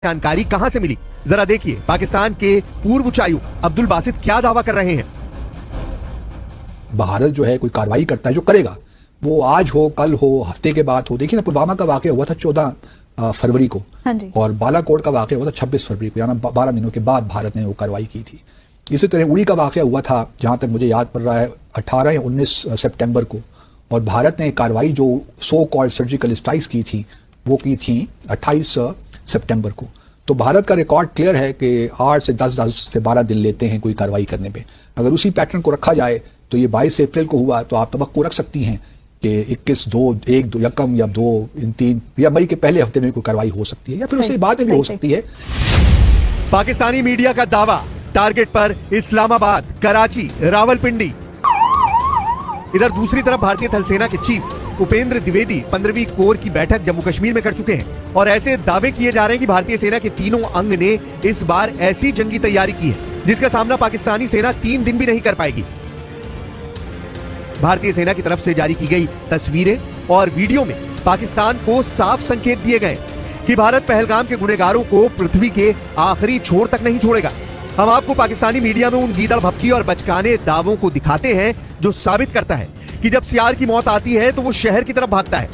जानकारी कहां से मिली, जरा देखिए पाकिस्तान के पूर्व उच्चायुक्त अब्दुल बासित क्या दावा कर रहे हैं। भारत जो है कोई कार्रवाई करता है, जो करेगा वो आज हो, कल हो, हफ्ते के बाद हो। देखिए ना, पुलवामा का वाकया हुआ था 14 फरवरी को, और बालाकोट का वाकया हुआ था 26 फरवरी को, यानी 12 दिनों के बाद भारत ने वो कार्रवाई की थी। इसी तरह उड़ी का वाकया हुआ था, जहां तक मुझे याद पड़ रहा है 18 या 19 सितंबर को, और भारत ने कार्रवाई जो सो कॉल्ड सर्जिकल स्ट्राइक्स की थी वो की थी 28 सितंबर को। तो भारत का रिकॉर्ड क्लियर है कि 8 से 10 से 12 दिन लेते हैं कोई कार्रवाई करने पे। अगर उसी पैटर्न को रखा जाए तो ये 22 अप्रैल को हुआ, तो आप तवक्को रख सकती हैं कि 21, 2, 1, 2 यकम या 2, इन 3 या मई के पहले हफ्ते में कोई कार्रवाई हो सकती है, या फिर उसके बाद में हो सकती है। पाकिस्तानी मीडिया का दावा, टारगेट पर इस्लामाबाद, कराची, रावलपिंडी। इधर दूसरी तरफ भारतीय थल सेना के चीफ उपेंद्र द्विवेदी 15वीं कोर की बैठक जम्मू कश्मीर में कर चुके हैं, और ऐसे दावे किए जा रहे हैं कि भारतीय सेना के तीनों अंग ने इस बार ऐसी जंगी तैयारी की है जिसका सामना पाकिस्तानी सेना 3 दिन भी नहीं कर पाएगी। भारतीय सेना की तरफ से जारी की गई तस्वीरें और वीडियो में पाकिस्तान को साफ संकेत दिए गए कि भारत पहलगाम के गुनहगारों को पृथ्वी के आखिरी छोर तक नहीं छोड़ेगा। हम आपको पाकिस्तानी मीडिया में उन गीदड़ भपकी और बचकाने दावों को दिखाते हैं जो साबित करता है कि जब सियार की मौत आती है तो वो शहर की तरफ भागता है।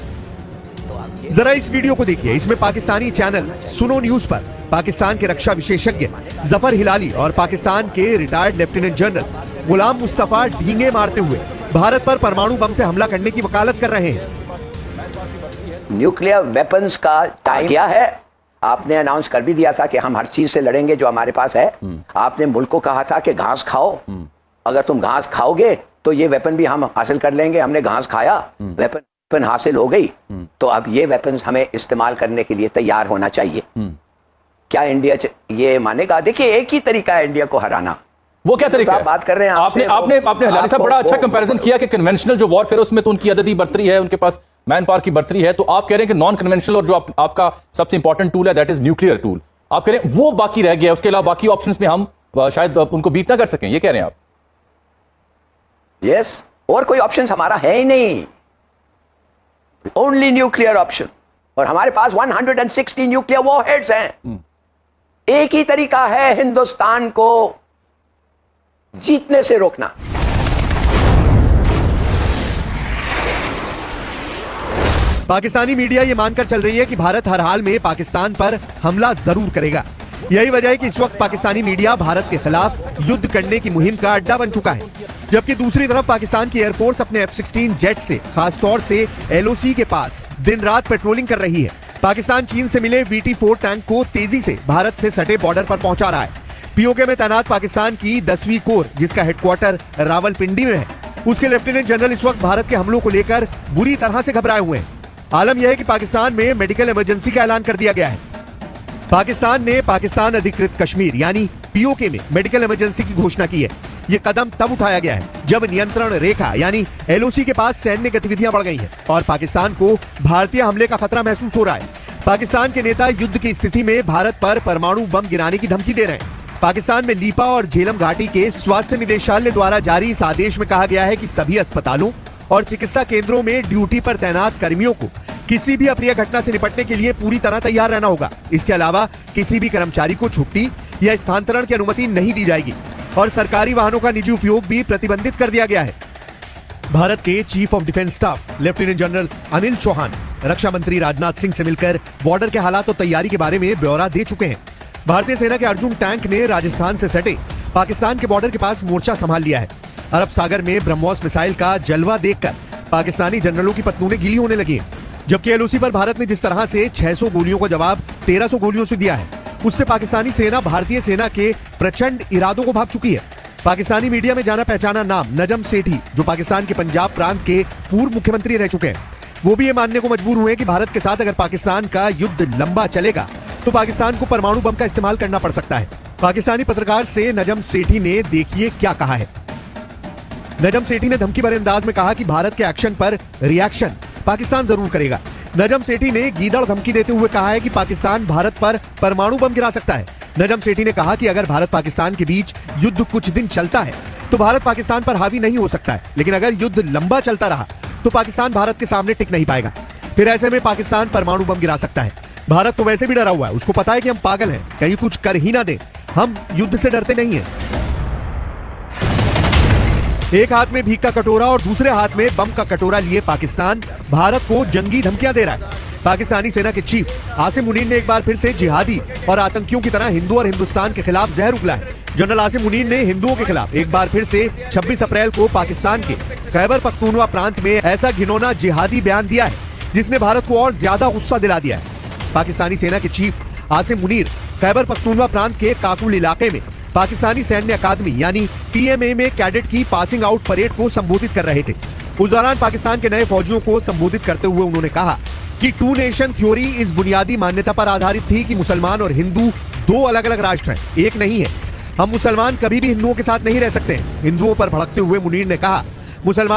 जरा इस वीडियो को देखिए। इसमें पाकिस्तानी चैनल सुनो न्यूज पर पाकिस्तान के रक्षा विशेषज्ञ जफर हिलाली और पाकिस्तान के retired lieutenant general Ghulam Mustafa ढींगे मारते हुए भारत पर परमाणु बम से हमला करने की वकालत कर रहे हैं। न्यूक्लियर वेपन्स का टाइम क्या है? आपने अनाउंस कर भी दिया था कि हम हर चीज से लड़ेंगे जो हमारे पास है। आपने मुल्क को कहा था कि घास खाओ, अगर तुम घास खाओगे तो ये वेपन भी हम हासिल कर लेंगे। हमने घास खाया, वेपन हासिल हो गई, तो अब ये वेपन हमें इस्तेमाल करने के लिए तैयार होना चाहिए। क्या इंडिया ये मानेगा? देखिए, एक ही तरीका है इंडिया को हराना। वो क्या तरीका है? बात कर रहे हैं आपने हिलाली साहब बड़ा अच्छा कंपैरिजन किया कि कन्वेंशनल जो वॉरफेयर उसमें तो उनकी अददी बढ़तरी है, उनके पास मैन पावर की बढ़तरी है, तो आप कह रहे हैं कि नॉन कन्वेंशनल और जो आपका सबसे इंपॉर्टेंट टूल है दैट इज न्यूक्लियर टूल, आप कह रहे हैं वो बाकी रह गया, उसके अलावा बाकी ऑप्शंस में हम शायद उनको बीट ना कर सकें, ये कह रहे हैं आप? यस, और कोई ऑप्शन हमारा है ही नहीं, ओनली न्यूक्लियर ऑप्शन। और हमारे पास 160 न्यूक्लियर वॉरहेड्स हैं। एक ही तरीका है हिंदुस्तान को जीतने से रोकना। पाकिस्तानी मीडिया ये मानकर चल रही है कि भारत हर हाल में पाकिस्तान पर हमला जरूर करेगा। यही वजह है कि इस वक्त पाकिस्तानी मीडिया भारत के खिलाफ युद्ध करने की मुहिम का अड्डा बन चुका है, जबकि दूसरी तरफ पाकिस्तान की एयरफोर्स अपने F-16 जेट से खासतौर से LOC के पास दिन रात पेट्रोलिंग कर रही है। पाकिस्तान चीन से मिले VT-4 टैंक को तेजी से भारत से सटे बॉर्डर पर पहुंचा रहा है। POK में तैनात पाकिस्तान की 10वीं कोर, जिसका हेडक्वार्टर रावलपिंडी में है, उसके लेफ्टिनेंट जनरल इस वक्त भारत के हमलों को लेकर बुरी तरह से घबराए हुए हैं। आलम यह है कि पाकिस्तान में मेडिकल इमरजेंसी का ऐलान कर दिया गया है। पाकिस्तान ने पाकिस्तान अधिकृत कश्मीर यानी POK में मेडिकल इमरजेंसी की घोषणा की है। ये कदम तब उठाया गया है जब नियंत्रण रेखा यानी LOC के पास सैन्य गतिविधियां बढ़ गई हैं और पाकिस्तान को भारतीय हमले का खतरा महसूस हो रहा है। पाकिस्तान के नेता युद्ध की स्थिति में भारत पर परमाणु बम गिराने की धमकी दे रहे हैं। पाकिस्तान में लीपा और झेलम घाटी के स्वास्थ्य निदेशालय द्वारा जारी इस आदेश में कहा गया है कि सभी अस्पतालों और चिकित्सा केंद्रों में ड्यूटी पर तैनात कर्मियों को किसी भी अप्रिय घटना से निपटने के लिए पूरी तरह तैयार रहना होगा। इसके अलावा किसी भी कर्मचारी को छुट्टी या स्थानांतरण की अनुमति नहीं दी जाएगी और सरकारी वाहनों का निजी उपयोग भी प्रतिबंधित कर दिया गया है। भारत के chief of defence staff lieutenant general Anil Chauhan रक्षा मंत्री राजनाथ सिंह से मिलकर बॉर्डर के हालात और तैयारी के बारे में ब्यौरा दे चुके हैं। भारतीय सेना के अर्जुन टैंक ने राजस्थान से सटे पाकिस्तान के बॉर्डर के पास मोर्चा संभाल लिया है। अरब सागर में ब्रह्मोस मिसाइल का जलवा देखकर पाकिस्तानी जनरलों की पतलूनें गीली होने लगी हैं। जबकि LOC पर भारत ने जिस तरह से 600 गोलियों का जवाब 1300 गोलियों से दिया है, उससे पाकिस्तानी सेना भारतीय सेना के प्रचंड इरादों को भांप चुकी है। पाकिस्तानी मीडिया में जाना पहचाना नाम नजम सेठी, जो पाकिस्तान के पंजाब प्रांत के पूर्व मुख्यमंत्री रह चुके हैं, वो भी ये मानने को मजबूर हुए कि भारत के साथ अगर पाकिस्तान का युद्ध लंबा चलेगा तो पाकिस्तान को परमाणु बम का इस्तेमाल करना पड़ सकता है। पाकिस्तानी पत्रकार से नजम सेठी ने देखिए क्या कहा है। नजम सेठी ने धमकी भरे अंदाज में कहा कि भारत के एक्शन पर रिएक्शन पाकिस्तान जरूर करेगा। नजम सेठी ने गीदड़ धमकी देते हुए कहा है कि पाकिस्तान भारत पर परमाणु बम गिरा सकता है। नजम सेठी ने कहा कि अगर भारत पाकिस्तान के बीच युद्ध कुछ दिन चलता है तो भारत पाकिस्तान पर हावी नहीं हो सकता है, लेकिन अगर युद्ध लंबा चलता रहा तो पाकिस्तान भारत के सामने टिक नहीं पाएगा। फिर ऐसे में पाकिस्तान परमाणु बम गिरा सकता है। भारत तो वैसे भी डरा हुआ है, उसको पता है कि हम पागल हैं, कहीं कुछ कर ही ना दें। हम युद्ध से डरते नहीं हैं। एक हाथ में भीख का कटोरा और दूसरे हाथ में बम का कटोरा लिए पाकिस्तान भारत को जंगी धमकियां दे रहा है। पाकिस्तानी सेना के चीफ आसिम मुनीर ने एक बार फिर से जिहादी और आतंकियों की तरह हिंदू और हिंदुस्तान के खिलाफ जहर उगला है। जनरल आसिम मुनीर ने हिंदुओं के खिलाफ एक बार फिर से 26 अप्रैल को पाकिस्तान के खैबर पख्तूनवा प्रांत में ऐसा घिनौना जिहादी बयान दिया है जिसने भारत को और ज्यादा गुस्सा दिला दिया है। पाकिस्तानी सेना के चीफ आसिम मुनीर खैबर पख्तूनवा प्रांत के काकुल इलाके में पाकिस्तानी सैन्य अकादमी यानी पीएमए में कैडेट की पासिंग आउट परेड को संबोधित कर रहे थे। उस दौरान पाकिस्तान के नए फौजियों को संबोधित करते हुए उन्होंने कहा कि टू नेशन थ्योरी इस बुनियादी मान्यता पर आधारित थी कि मुसलमान और हिंदू दो अलग अलग राष्ट्र हैं, एक नहीं है। हम मुसलमान कभी भी हिंदुओं के साथ नहीं रह सकते। हिंदुओं पर भड़कते हुए मुनीर ने कहा, मुसलमान